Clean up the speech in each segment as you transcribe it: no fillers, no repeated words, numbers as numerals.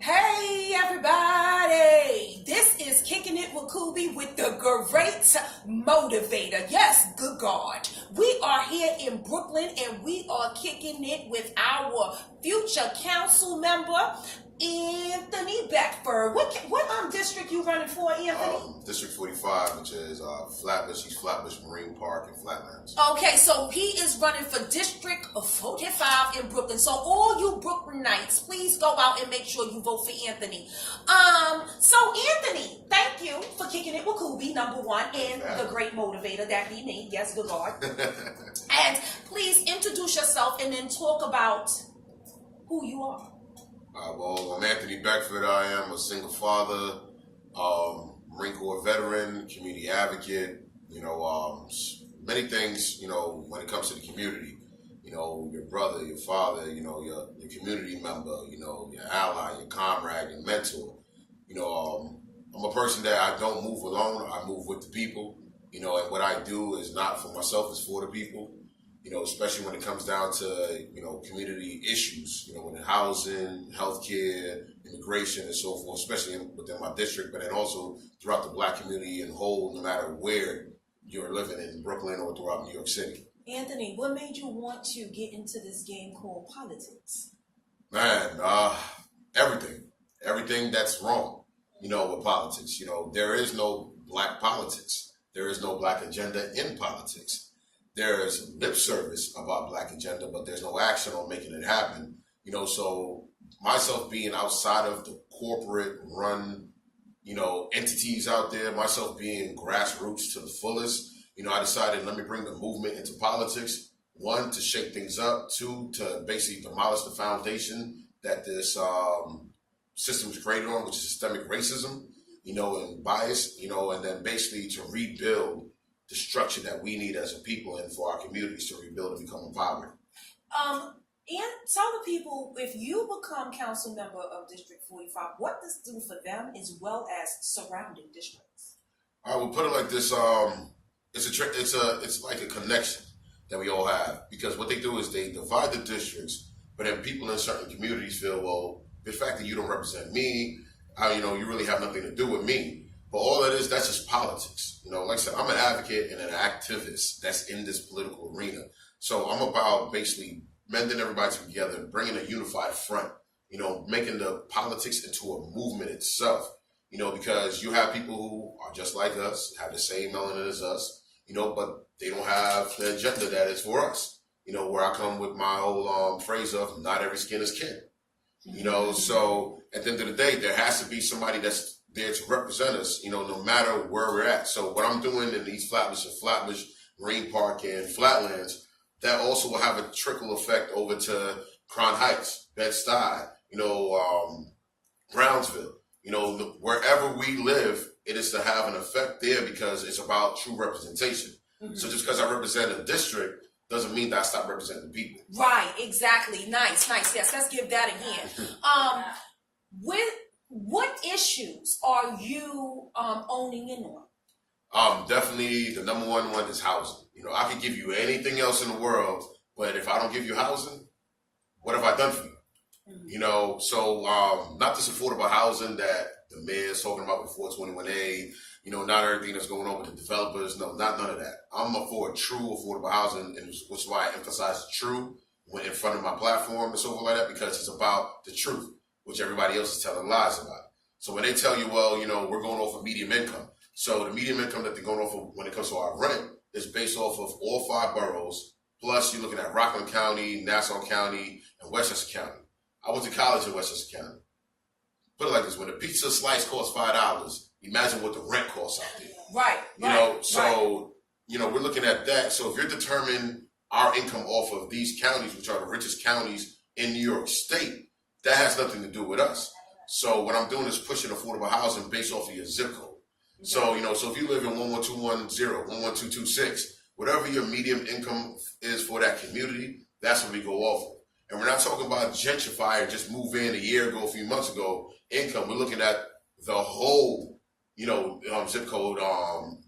Hey everybody, this is Kicking It with Coobie with the Great Motivator. Yes, good God. We are here in Brooklyn and we are kicking it with our future council member, Anthony Beckford. What district you running for, Anthony? District 45, which is Flatbush, East Flatbush Marine Park and Flatlands. Okay, so he is running for District 45 in Brooklyn. So all you Brooklynites, please go out and make sure you vote for Anthony. So Anthony, thank you for kicking it with Coobie, number one, and the great motivator that be me. Yes, good God. And please introduce yourself and then talk about who you are. Well, I'm Anthony Beckford. I am a single father, Marine Corps veteran, community advocate, many things, when it comes to the community. Your brother, your father, your community member, your ally, your comrade, your mentor. I'm a person that I don't move alone. I move with the people, and what I do is not for myself, it's for the people. Especially when it comes down to, community issues, when housing, healthcare, immigration, and so forth, especially within my district, but then also throughout the Black community in whole, no matter where you're living in Brooklyn or throughout New York City. Anthony, what made you want to get into this game called politics? Man, everything that's wrong, with politics. There is no Black politics. There is no Black agenda in politics. There's lip service about Black agenda, but there's no action on making it happen. So myself being outside of the corporate run, entities out there, myself being grassroots to the fullest, I decided, let me bring the movement into politics. One, to shake things up. Two, to basically demolish the foundation that this system is created on, which is systemic racism, and bias, and then basically to rebuild the structure that we need as a people and for our communities to rebuild and become empowered. And tell the people, if you become council member of District 45, what this do for them as well as surrounding districts? I will put it like this: it's like a connection that we all have, because what they do is they divide the districts, but then people in certain communities feel, well, the fact that you don't represent me, you really have nothing to do with me. But all that is, that's just politics. Like I said, I'm an advocate and an activist that's in this political arena. So I'm about basically mending everybody together, bringing a unified front, making the politics into a movement itself, because you have people who are just like us, have the same melanin as us, but they don't have the agenda that is for us. Where I come with my whole phrase of not every skin is kin. So at the end of the day, there has to be somebody that's there to represent us, no matter where we're at. So what I'm doing in East Flatbush and Flatbush, Marine Park, and Flatlands, that also will have a trickle effect over to Crown Heights, Bed-Stuy, Brownsville. Wherever we live, it is to have an effect there because it's about true representation. Mm-hmm. So just because I represent a district doesn't mean that I stop representing the people. Right, exactly. Nice. Yes, let's give that a hand. What issues are you owning in on? Definitely the number one is housing. I could give you anything else in the world, but if I don't give you housing, what have I done for you? Mm-hmm. So not this affordable housing that the mayor's talking about with 421A, not everything that's going on with the developers. No, none of that. I'm for true affordable housing, and which is why I emphasize true when in front of my platform and so forth like that, because it's about the truth, which everybody else is telling lies about. So when they tell you, well, we're going off of medium income. So the medium income that they're going off of when it comes to our rent is based off of all 5 boroughs. Plus you're looking at Rockland County, Nassau County, and Westchester County. I went to college in Westchester County. Put it like this: when a pizza slice costs $5, imagine what the rent costs out there. Right. We're looking at that. So if you're determining our income off of these counties, which are the richest counties in New York State, that has nothing to do with us. So what I'm doing is pushing affordable housing based off of your zip code. So, so if you live in 11210, 11226, whatever your medium income is for that community, that's what we go off of. And we're not talking about gentrify or just move in a year ago, a few months ago, income. We're looking at the whole, zip code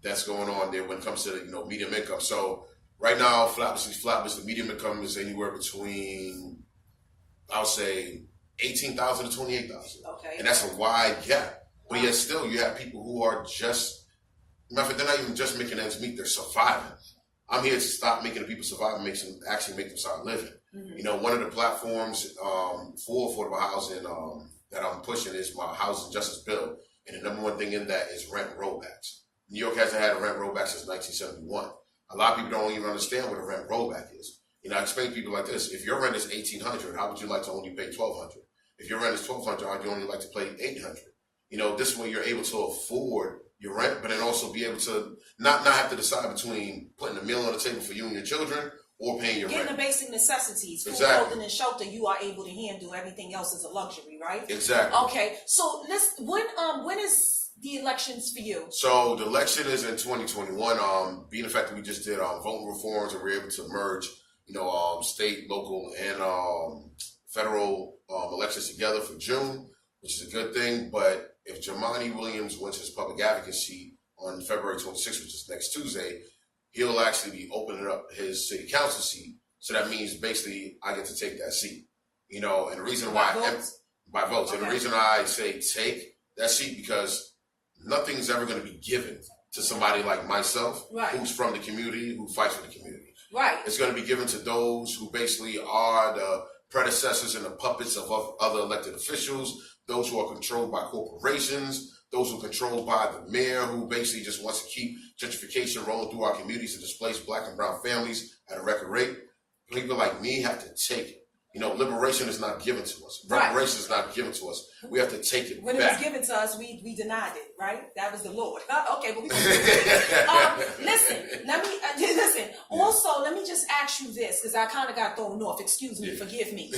that's going on there when it comes to, medium income. So right now, Flatbush, the medium income is anywhere between, I'll say, 18,000 to 28,000. Okay. And that's a wide gap. But yet still, you have people who are just, matter of fact, they're not even just making ends meet, they're surviving. I'm here to stop making the people survive and actually make them start living. You know, one of the platforms for affordable housing that I'm pushing is my housing justice bill. And the number one thing in that is rent rollbacks. New York hasn't had a rent rollback since 1971. A lot of people don't even understand what a rent rollback is. You know, I explain to people like this: if your rent is $1,800, how would you like to only pay $1,200? If your rent is $1,200, how would you only like to pay $800? You know, this way you're able to afford your rent, but then also be able to not have to decide between putting a meal on the table for you and your children or paying your rent. Getting the basic necessities, food, Exactly. clothing, and shelter, you are able to handle. Everything else is a luxury, right? Exactly. Okay, so when is the elections for you? So the election is in 2021. Being the fact that we just did voting reforms and we're able to merge, you know, state, local, and federal elections together for June, which is a good thing. But if Jamani Williams wins his public advocacy on February 26th, which is next Tuesday, he'll actually be opening up his city council seat. So that means basically I get to take that seat. You know, and the reason why by votes. Okay. And the reason I say take that seat because nothing's ever going to be given to somebody like myself, right, who's from the community, who fights for the community. Right. It's going to be given to those who basically are the predecessors and the puppets of other elected officials, those who are controlled by corporations, those who are controlled by the mayor, who basically just wants to keep gentrification rolling through our communities and displace black and brown families at a record rate. People like me have to take it. You know, liberation is not given to us. Reparation is not given to us. We have to take it when back. It was given to us, we denied it, right? That was the Lord. Okay, but we listen. Also, let me just ask you this, because I kind of got thrown off. Excuse me, forgive me.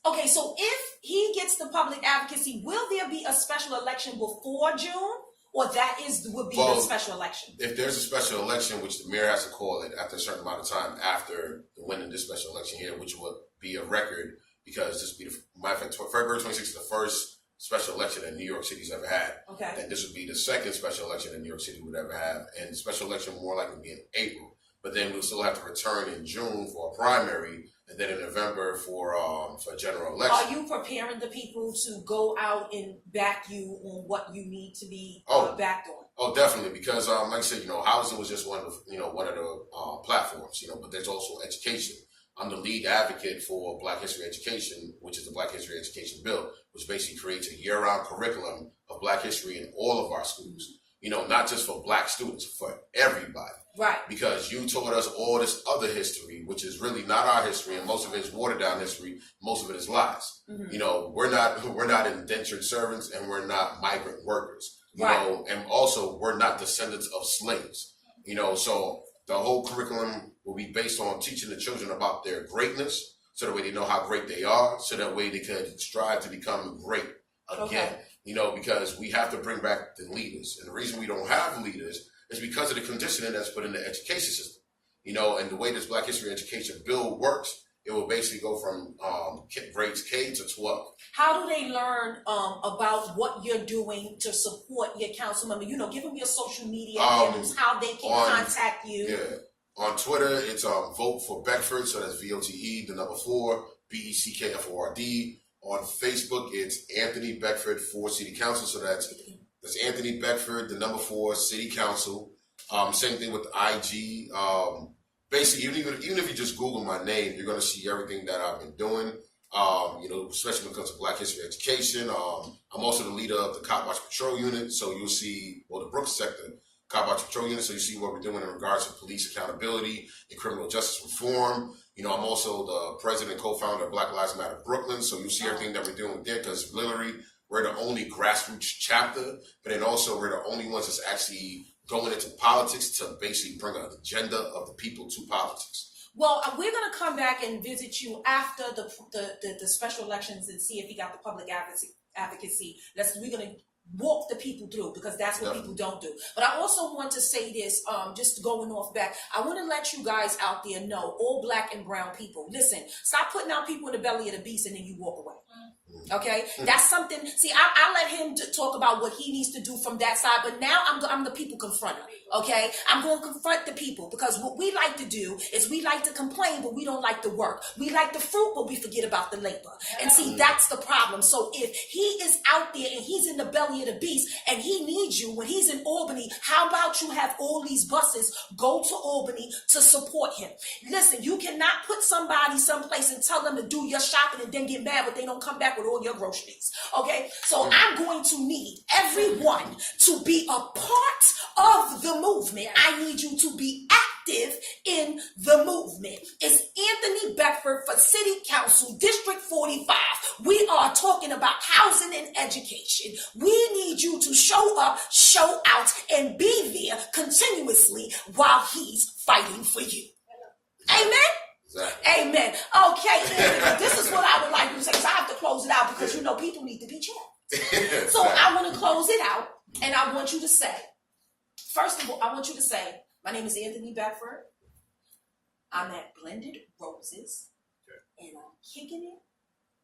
Okay, so if he gets the public advocacy, will there be a special election before June? Or would be the special election? If there's a special election, which the mayor has to call it after a certain amount of time after the winning this special election here, which would be a record because this would be matter of fact, February 26th is the first special election that New York City's ever had. Okay. And this would be the second special election that New York City would ever have. And the special election more likely to be in April. But then we'll still have to return in June for a primary, and then in November for a general election. Are you preparing the people to go out and back you on what you need to be backed on? Oh, definitely, because like I said, you know, housing was just one of the platforms, you know, but there's also education. I'm the lead advocate for Black History Education, which is the Black History Education Bill, which basically creates a year-round curriculum of Black history in all of our schools. You know, not just for Black students, for everybody. Right. Because you taught us all this other history, which is really not our history, and most of it is watered down history. Most of it is lies. Mm-hmm. You know, we're not indentured servants, and we're not migrant workers. You know, and also we're not descendants of slaves. You know, so the whole curriculum will be based on teaching the children about their greatness, so that way they know how great they are, so that way they could strive to become great again. Okay. You know, because we have to bring back the leaders. And the reason we don't have leaders is because of the conditioning that's put in the education system. You know, and the way this Black History Education Bill works, it will basically go from grades K to 12. How do they learn about what you're doing to support your council member? You know, give them your social media handles, how they can contact you. Yeah. On Twitter, it's Vote for Beckford, so that's VOTE, the number 4, BECKFORD. On Facebook, it's Anthony Beckford for City Council. So that's Anthony Beckford, the number 4, City Council. Same thing with IG. Basically, even if you just Google my name, you're going to see everything that I've been doing. You know, especially when it comes to Black History Education. I'm also the leader of the Cop Watch Patrol Unit. So you'll see, the Brooks sector, Cop Watch Patrol Unit. So you see what we're doing in regards to police accountability and criminal justice reform. You know, I'm also the president and co-founder of Black Lives Matter Brooklyn. So you'll see everything that we're doing there because literally we're the only grassroots chapter, but then also we're the only ones that's actually going into politics to basically bring an agenda of the people to politics. Well, we're going to come back and visit you after the special elections and see if you got the public advocacy. We're going to walk the people through because that's what people don't do. But I also want to say this, just going off back, I want to let you guys out there know, all Black and brown people, listen, stop putting out people in the belly of the beast and then you walk away. Okay, that's something. See, I let him talk about what he needs to do from that side, but now I'm the people confronter. Okay, I'm going to confront the people, because what we like to do is we like to complain, but we don't like to work. We like the fruit, but we forget about the labor. And see, that's the problem. So if he is out there and he's in the belly of the beast and he needs you when he's in Albany, how about you have all these buses go to Albany to support him? Listen, you cannot put somebody someplace and tell them to do your shopping and then get mad when they don't come back with all your groceries. Okay, so I'm going to need everyone to be a part of the movement. I need you to be active in the movement. It's Anthony Beckford for City Council, District 45. We are talking about housing and education. We need you to show up, show out, and be there continuously while he's fighting for you. Amen? Exactly. Amen. Okay, Anthony, this is what I would like you to say, because I have to close it out, because you know people need to be checked. So I want to close it out, and I want you to say, first of all, I want you to say, my name is Anthony Beckford. I'm at Blended Roses, and I'm kicking it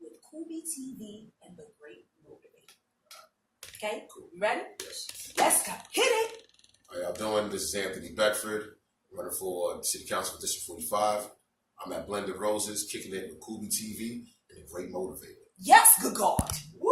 with Coobie TV and the Great Motivator. Okay, cool. You ready? Yes. Let's go. Hit it. How y'all doing? This is Anthony Beckford, running for City Councilman, District 45. I'm at Blended Roses, kicking it with Coobie TV and the Great Motivator. Yes, good God. Woo!